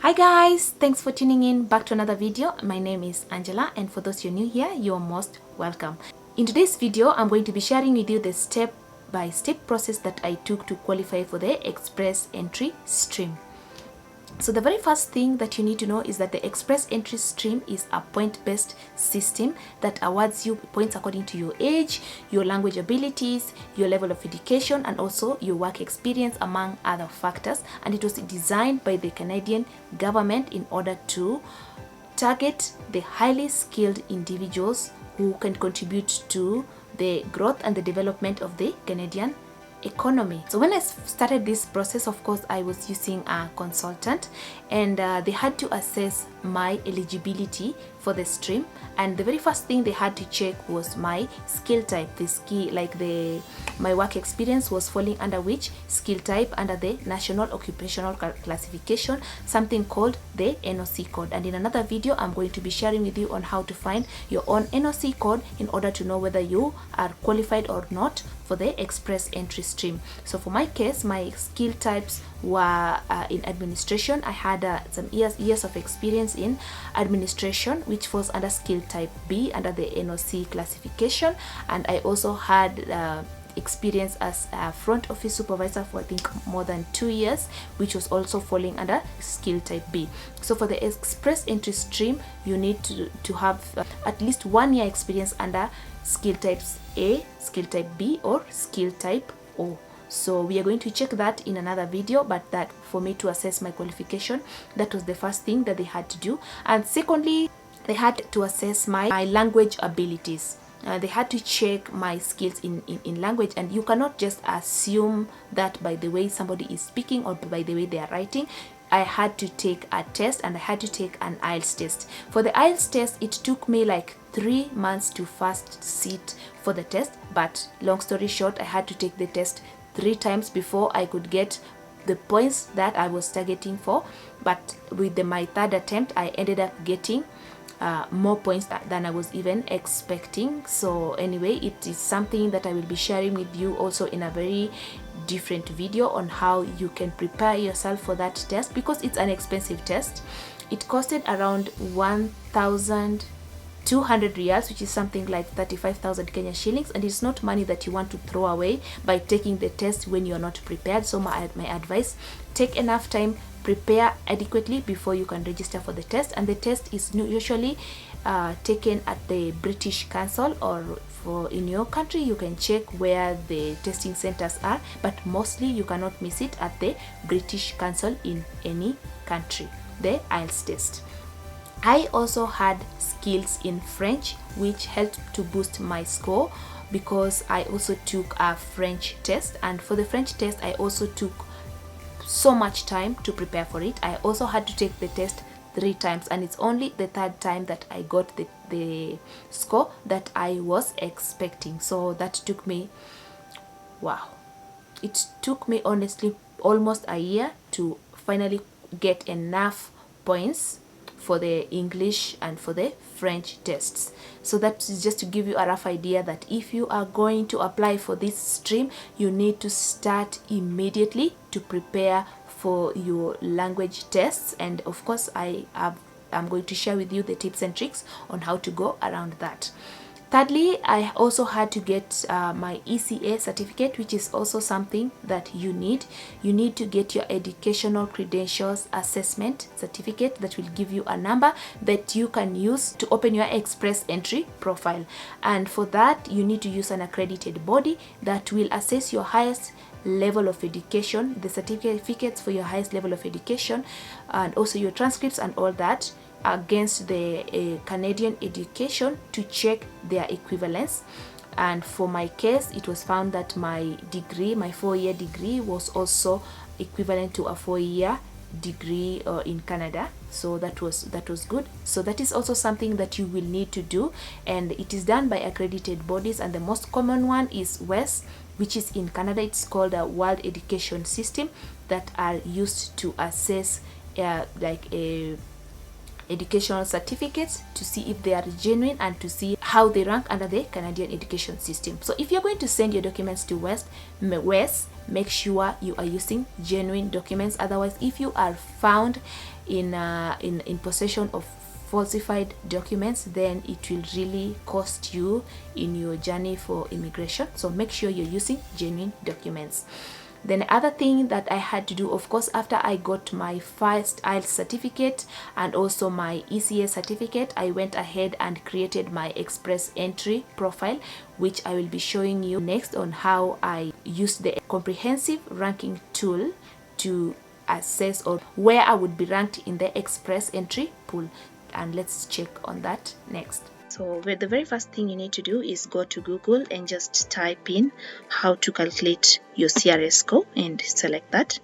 Hi guys, thanks for tuning in back to another video. My name is Angela, and for those who are new here, you're most welcome. In today's video, I'm going to be sharing with you the step-by-step process that I took to qualify for the Express Entry stream. So the very first thing that you need to know is that the Express Entry stream is a point-based system that awards you points according to your age, your language abilities, your level of education, and also your work experience, among other factors. And it was designed by the Canadian government in order to target the highly skilled individuals who can contribute to the growth and the development of the Canadian economy. So when I started this process, of course, I was using a consultant, and they had to assess my eligibility for the stream. And the very first thing they had to check was my skill type. My work experience was falling under which skill type? Under the National Occupational Classification, something called the NOC code. And in another video, I'm going to be sharing with you on how to find your own NOC code in order to know whether you are qualified or not for the Express Entry stream. So for my case, my skill types were in administration. I had some years of experience in administration, which falls under skill type B under the NOC classification, and I also had experience as a front office supervisor for I think more than 2 years, which was also falling under skill type B. So for the Express Entry stream, you need to have at least 1 year experience under skill types A, skill type B, or skill type O. So we are going to check that in another video, but that for me to assess my qualification, that was the first thing that they had to do. And secondly, they had to assess my language abilities. They had to check my skills in language, and you cannot just assume that by the way somebody is speaking or by the way they are writing. I had to take a test, and I had to take an IELTS test. For the IELTS test, it took me like 3 months to first sit for the test, but long story short, I had to take the test 3 times before I could get the points that I was targeting for. But with my third attempt, I ended up getting more points than I was even expecting. So anyway, it is something that I will be sharing with you also in a very different video on how you can prepare yourself for that test, because it's an expensive test. It costed around 1,200 reals, which is something like 35,000 Kenya shillings, and it's not money that you want to throw away by taking the test when you're not prepared. So my advice, take enough time, prepare adequately before you can register for the test. And the test is usually taken at the British Council, or for in your country you can check where the testing centers are, but mostly you cannot miss it at the British Council in any country, the IELTS test. I also had skills in French, which helped to boost my score, because I also took a French test. And for the French test, I also took so much time to prepare for it. I also had to take the test 3 times, and it's only the 3rd time that I got the score that I was expecting. So that took me, wow, it took me honestly almost a year to finally get enough points for the English and for the French tests. So that is just to give you a rough idea that if you are going to apply for this stream, you need to start immediately to prepare for your language tests. And of course, I'm going to share with you the tips and tricks on how to go around that. Thirdly, I also had to get my ECA certificate, which is also something that you need. You need to get your educational credentials assessment certificate that will give you a number that you can use to open your Express Entry profile. And for that, you need to use an accredited body that will assess your highest level of education, the certificates for your highest level of education, and also your transcripts and all that, against the Canadian education to check their equivalence. And for my case, it was found that my degree, my 4-year degree, was also equivalent to a 4-year degree in Canada. So that was good. So that is also something that you will need to do, and it is done by accredited bodies, and the most common one is WES, which is in Canada. It's called a World Education System, that are used to assess educational certificates to see if they are genuine and to see how they rank under the Canadian education system. So if you're going to send your documents to West, make sure you are using genuine documents. Otherwise, if you are found in possession of falsified documents, then it will really cost you in your journey for immigration. So make sure you're using genuine documents. Then the other thing that I had to do, of course, after I got my first IELTS certificate and also my ECA certificate, I went ahead and created my express entry profile, which I will be showing you next on how I used the comprehensive ranking tool to assess or where I would be ranked in the express entry pool. And let's check on that next. So the very first thing you need to do is go to Google and just type in how to calculate your CRS score and select that.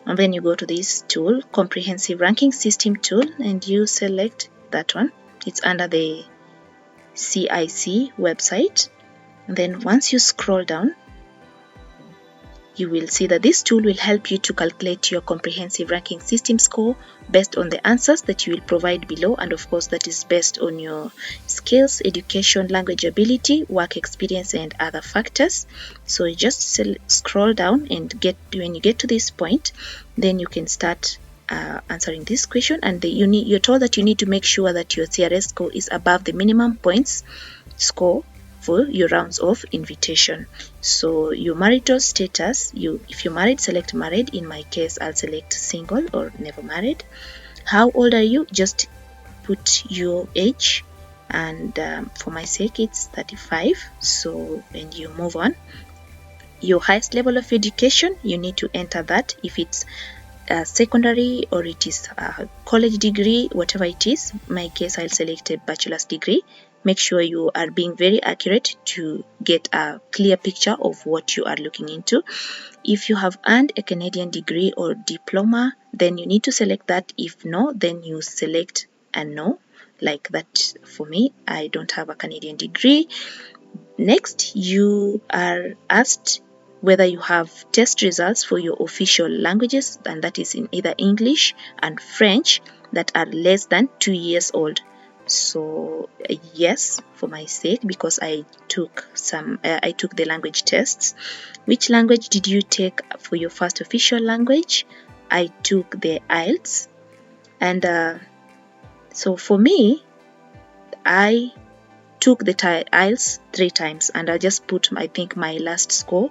And then you go to this tool, Comprehensive Ranking System tool, and you select that one. It's under the CIC website. And then once you scroll down, you will see that this tool will help you to calculate your comprehensive ranking system score based on the answers that you will provide below, and of course that is based on your skills, education, language ability, work experience, and other factors. So you just scroll down and when you get to this point, then you can start answering this question, and you're told that you need to make sure that your CRS score is above the minimum points score for your rounds of invitation. So your marital status, if you're married, select married. In my case, I'll select single or never married. How old are you? Just put your age, and for my sake it's 35. So when you move on, your highest level of education, you need to enter that. If it's secondary or it is a college degree, whatever it is. In my case, I'll select a bachelor's degree. Make sure you are being very accurate to get a clear picture of what you are looking into. If you have earned a Canadian degree or diploma, then you need to select that. If no, then you select a no. Like that for me, I don't have a Canadian degree. Next, you are asked whether you have test results for your official languages, and that is in either English and French, that are less than 2 years old. So yes, for my sake, because I took the language tests. Which language did you take for your first official language? I took the IELTS, and so for me, I took the IELTS 3 times, and I just put I think my last score,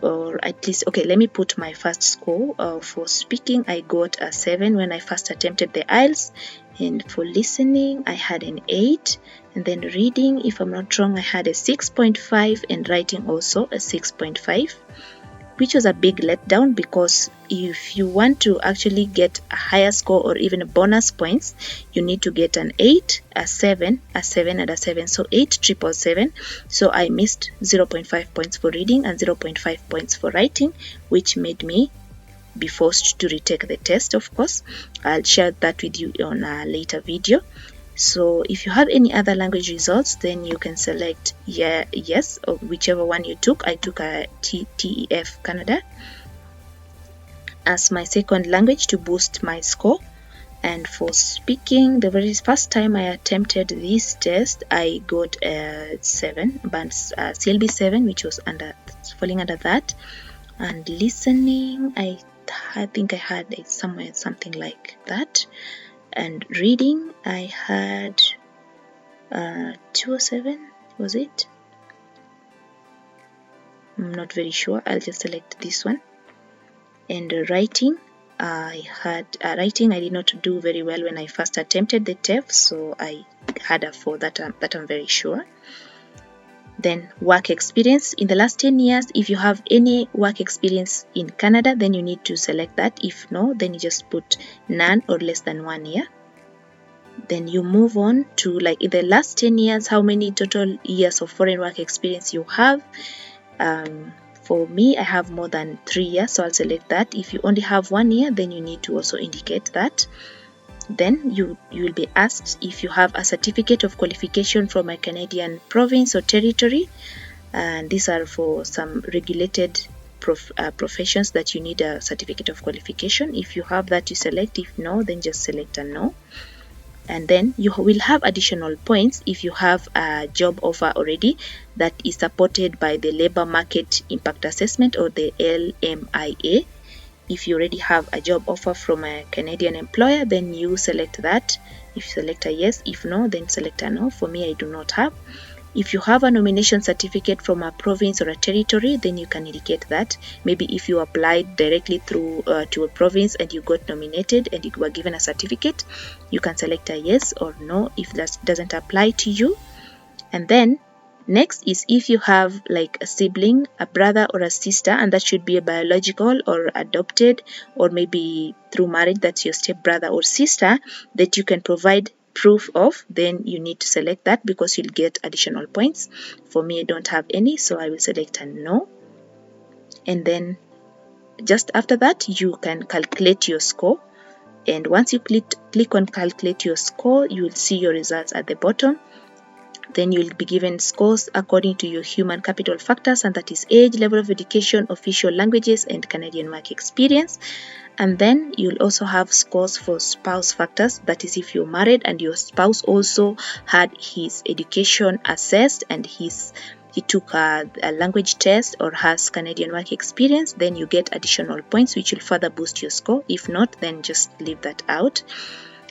or at least, okay, let me put my first score. For speaking, I got a 7 when I first attempted the IELTS, and for listening I had an 8, and then reading, if I'm not wrong, I had a 6.5, and writing also a 6.5, which was a big letdown, because if you want to actually get a higher score or even bonus points, you need to get an 8, a 7, a 7, and a 7. So 8 triple 7. So I missed 0.5 points for reading and 0.5 points for writing, which made me be forced to retake the test. Of course, I'll share that with you on a later video. So if you have any other language results, then you can select yes, or whichever one you took. I took a TEF Canada as my second language to boost my score. And for speaking, the very first time I attempted this test, I got a 7, but CLB 7, which was falling under that. And listening, I think I had somewhere something like that. And reading, I had 207, was it? I'm not very sure. I'll just select this one. And writing, I had writing. I did not do very well when I first attempted the TEF, so I had a 4. That I'm very sure. Then work experience, in the last 10 years, if you have any work experience in Canada, then you need to select that. If no, then you just put none or less than 1 year. Then you move on to, like, in the last 10 years, how many total years of foreign work experience you have. For me, I have more than 3 years, so I'll select that. If you only have 1 year, then you need to also indicate that. Then you will be asked if you have a certificate of qualification from a Canadian province or territory, and these are for some regulated professions that you need a certificate of qualification. If you have that, you select. If no, then just select a no. and then you will have additional points if you have a job offer already that is supported by the Labor Market Impact Assessment, or the LMIA. If you already have a job offer from a Canadian employer, then you select that. If you select a yes, if no, then select a no. For me, I do not have. If you have a nomination certificate from a province or a territory, then you can indicate that. Maybe if you applied directly through to a province and you got nominated and you were given a certificate, you can select a yes or no if that doesn't apply to you. And then next is if you have like a sibling, a brother or a sister, and that should be a biological or adopted, or maybe through marriage, that's your step brother or sister, that you can provide proof of, then you need to select that because you'll get additional points. For me, I don't have any, so I will select a no. And then just after that, you can calculate your score. And once you click on calculate your score, you will see your results at the bottom. Then you'll be given scores according to your human capital factors, and that is age, level of education, official languages, and Canadian work experience. And then you'll also have scores for spouse factors, that is if you're married and your spouse also had his education assessed and he took a language test or has Canadian work experience, then you get additional points which will further boost your score. If not, then just leave that out.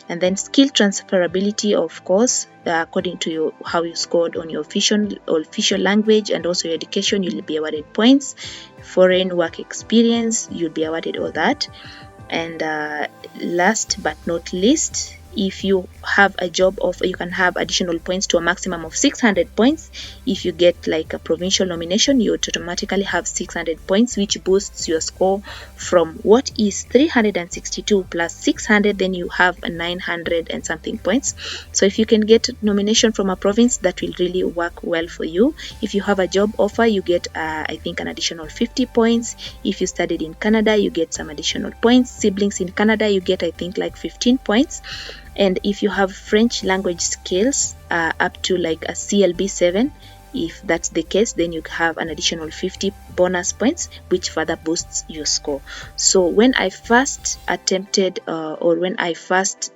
And then skill transferability, of course, according to how you scored on your official language and also your education, you'll be awarded points. Foreign work experience, you'll be awarded all that. And last but not least, if you have a job offer, you can have additional points to a maximum of 600 points. If you get like a provincial nomination, you automatically have 600 points, which boosts your score from what is 362 plus 600, then you have 900 and something points. So if you can get nomination from a province, that will really work well for you. If you have a job offer, you get I think an additional 50 points. If you studied in Canada, you get some additional points. Siblings in Canada, you get I think like 15 points. And if you have French language skills up to like a CLB 7, if that's the case, then you have an additional 50 bonus points, which further boosts your score. So when I first attempted or when I first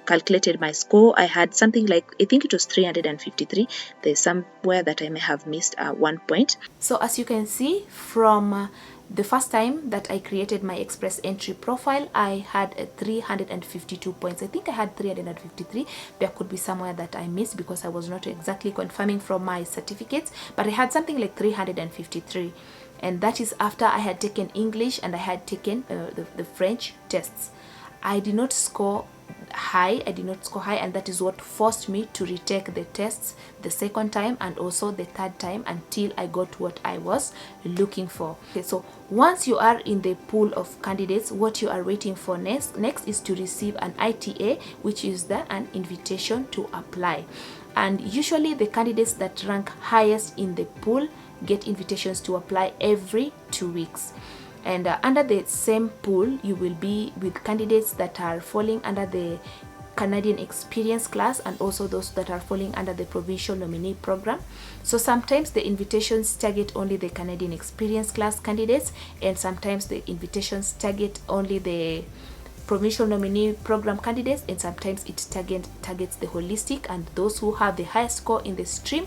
calculated my score, I had something like, I think it was 353. There's somewhere that I may have missed 1 point. So as you can see from the first time that I created my express entry profile, I had 352 points. I think I had 353. There could be somewhere that I missed because I was not exactly confirming from my certificates, but I had something like 353. And that is after I had taken English and I had taken the French tests. I did not score high, and that is what forced me to retake the tests the second time and also the third time until I got what I was looking for. Okay, so once you are in the pool of candidates, what you are waiting for next is to receive an ITA, which is an invitation to apply. And usually the candidates that rank highest in the pool get invitations to apply every 2 weeks. And under the same pool, you will be with candidates that are falling under the Canadian experience class and also those that are falling under the provincial nominee program. So sometimes the invitations target only the Canadian experience class candidates, and sometimes the invitations target only the provincial nominee program candidates, and sometimes it targets the holistic, and those who have the highest score in the stream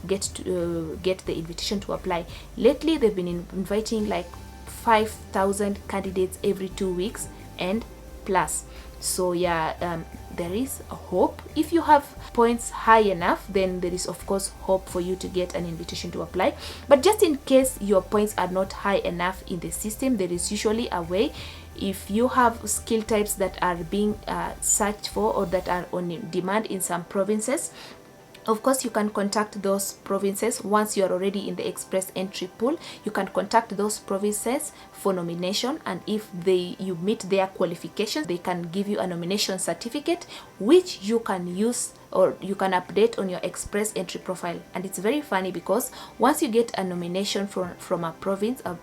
get the invitation to apply. Lately, they've been inviting like 5,000 candidates every 2 weeks and plus. So yeah, there is a hope. If you have points high enough, then there is of course hope for you to get an invitation to apply. But just in case your points are not high enough in the system, there is usually a way. If you have skill types that are being searched for or that are on demand in some provinces, of course, you can contact those provinces. Once you are already in the express entry pool, you can contact those provinces for nomination, and if you meet their qualifications, they can give you a nomination certificate which you can use or you can update on your express entry profile. And it's very funny because once you get a nomination from a province, a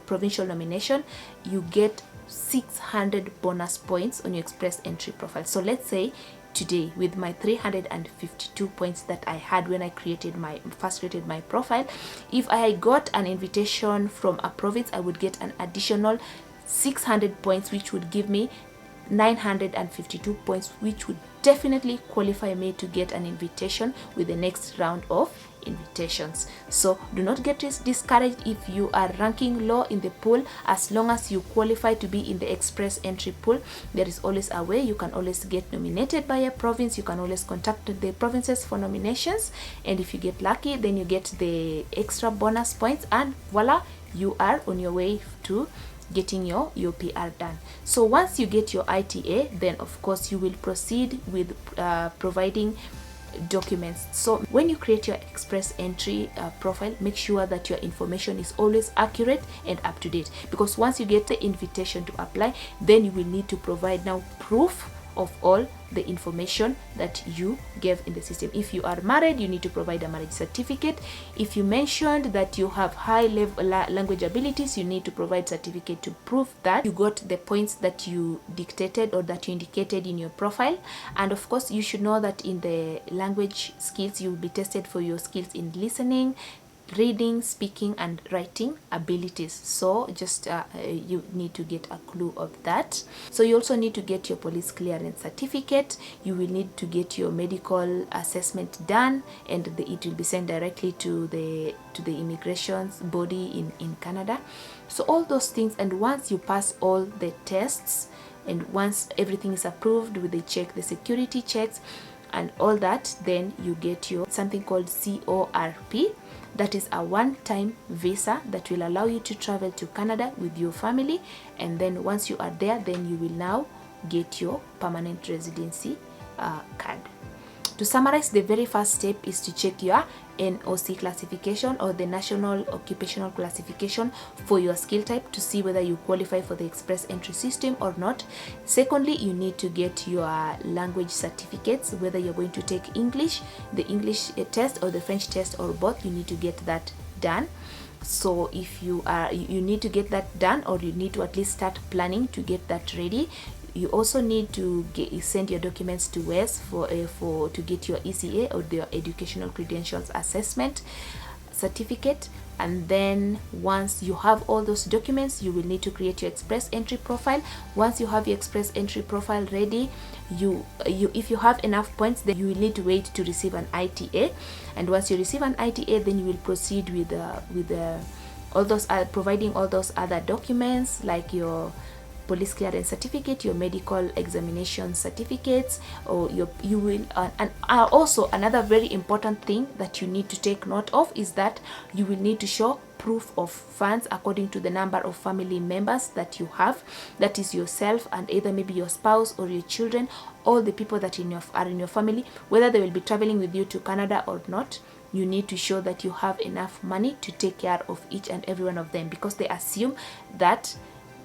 provincial nomination, you get 600 bonus points on your express entry profile. So let's say today, with my 352 points that I had when I first created my profile, if I got an invitation from a province, I would get an additional 600 points, which would give me 952 points, which would definitely qualify me to get an invitation with the next round of invitations. So do not get discouraged if you are ranking low in the pool. As long as you qualify to be in the express entry pool, there is always a way. You can always get nominated by a province. You can always contact the provinces for nominations, and if you get lucky, then you get the extra bonus points, and voila, you are on your way to getting your PR done. So once you get your ITA, then of course you will proceed with providing documents. So when you create your express entry profile, make sure that your information is always accurate and up to date, because once you get the invitation to apply, then you will need to provide now proof of all the information that you gave in the system. If you are married, you need to provide a marriage certificate. If you mentioned that you have high level language abilities, you need to provide certificate to prove that you got the points that you dictated or that you indicated in your profile. And of course, you should know that in the language skills, you will be tested for your skills in listening, reading, speaking, and writing abilities. So just you need to get a clue of that. So you also need to get your police clearance certificate. You will need to get your medical assessment done, and it will be sent directly to the immigration body in Canada. So all those things, and once you pass all the tests, and once everything is approved with the security checks and all that, then you get your something called CORP. That is a one-time visa that will allow you to travel to Canada with your family, and then once you are there, then you will now get your permanent residency card. To summarize, the very first step is to check your NOC classification, or the National Occupational Classification, for your skill type to see whether you qualify for the express entry system or not. Secondly, you need to get your language certificates, whether you're going to take English, the English test, or the French test, or both. You need to get that done. So if you need to get that done, or you need to at least start planning to get that ready. You also need to send your documents to WES to get your ECA, or your Educational Credentials Assessment certificate. And then once you have all those documents, you will need to create your express entry profile. Once you have your express entry profile ready, if you have enough points, then you will need to wait to receive an ITA. And once you receive an ITA, then you will proceed with all those providing all those other documents, like your police clearance certificate, your medical examination certificates, or you will and also another very important thing that you need to take note of is that you will need to show proof of funds according to the number of family members that you have. That is yourself and either maybe your spouse or your children, all the people that are in your family, whether they will be traveling with you to Canada or not. You need to show that you have enough money to take care of each and every one of them, because they assume that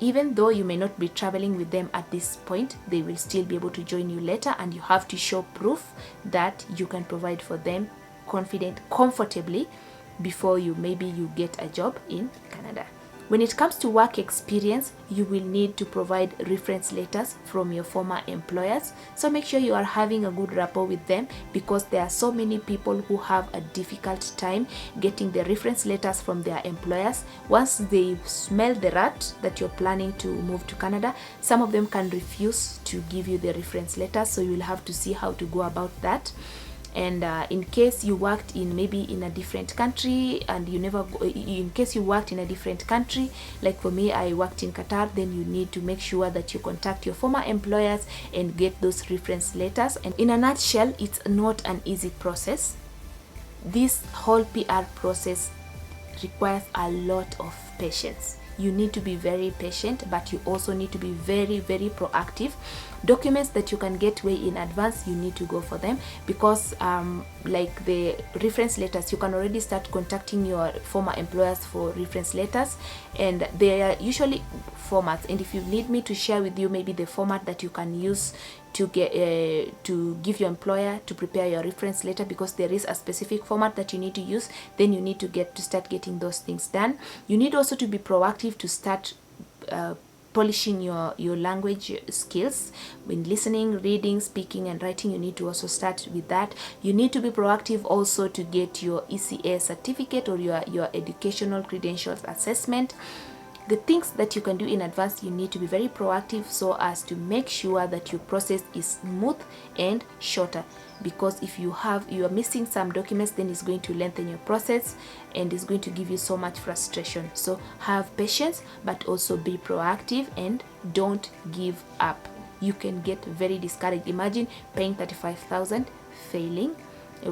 even though you may not be traveling with them at this point, they will still be able to join you later, and you have to show proof that you can provide for them comfortably before you get a job in Canada. When it comes to work experience, you will need to provide reference letters from your former employers. So make sure you are having a good rapport with them, because there are so many people who have a difficult time getting the reference letters from their employers. Once they smell the rat that you're planning to move to Canada, some of them can refuse to give you the reference letters. So you will have to see how to go about that. And in case you worked in a different country, and in case you worked in a different country, like for me, I worked in Qatar, then you need to make sure that you contact your former employers and get those reference letters. And in a nutshell, it's not an easy process. This whole PR process requires a lot of patience. You need to be very patient, but you also need to be very, very proactive. Documents that you can get way in advance, you need to go for them, because like the reference letters, you can already start contacting your former employers for reference letters, and they are usually formats. And if you need me to share with you maybe the format that you can use to give your employer to prepare your reference letter, because there is a specific format that you need to use, then you need to start getting those things done. You need also to be proactive to start polishing your language skills. When listening, reading, speaking, and writing, you need to also start with that. You need to be proactive also to get your ECA certificate, or your educational credentials assessment. the things that you can do in advance, you need to be very proactive so as to make sure that your process is smooth and shorter, because if you are missing some documents, then it's going to lengthen your process and it's going to give you so much frustration. So have patience, but also be proactive and don't give up. You can get very discouraged. Imagine paying 35,000, failing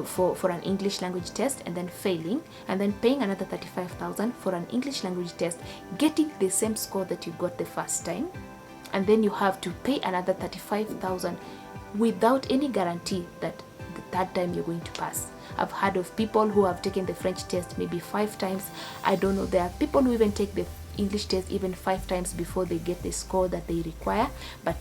for an English language test, and then failing, and then paying another 35,000 for an English language test, getting the same score that you got the first time, and then you have to pay another 35,000 without any guarantee that the third time you're going to pass. I've heard of people who have taken the French test maybe 5 times. I don't know, there are people who even take the English test even 5 times before they get the score that they require. But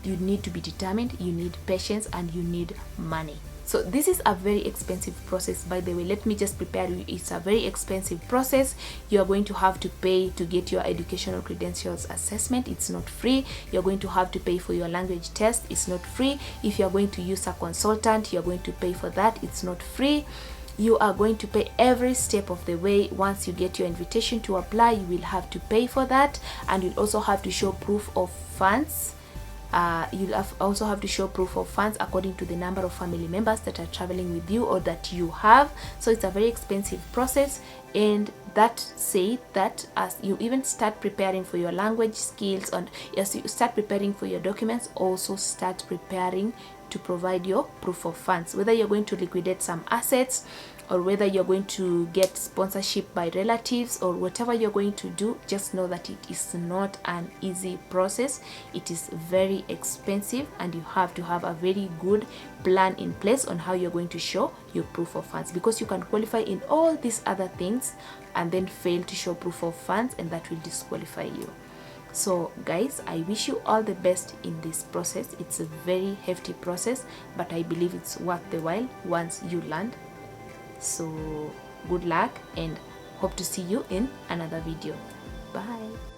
you need to be determined, you need patience, and you need money. So this is a very expensive process, by the way. Let me just prepare you. It's a very expensive process. You are going to have to pay to get your educational credentials assessment. It's not free. You're going to have to pay for your language test. It's not free. If you're going to use a consultant, you're going to pay for that. It's not free. You are going to pay every step of the way. Once you get your invitation to apply, you will have to pay for that, and you'll also have to show proof of funds. You'll also have to show proof of funds according to the number of family members that are traveling with you or that you have. So it's a very expensive process, and that said, that as you even start preparing for your language skills, and as you start preparing for your documents, also start preparing to provide your proof of funds, whether you're going to liquidate some assets or whether you're going to get sponsorship by relatives or whatever you're going to do. Just know that it is not an easy process. It is very expensive, and you have to have a very good plan in place on how you're going to show your proof of funds, because you can qualify in all these other things and then fail to show proof of funds, and that will disqualify you. So guys, I wish you all the best in this process. It's a very hefty process, but I believe it's worth the while once you land. So good luck, and hope to see you in another video. Bye.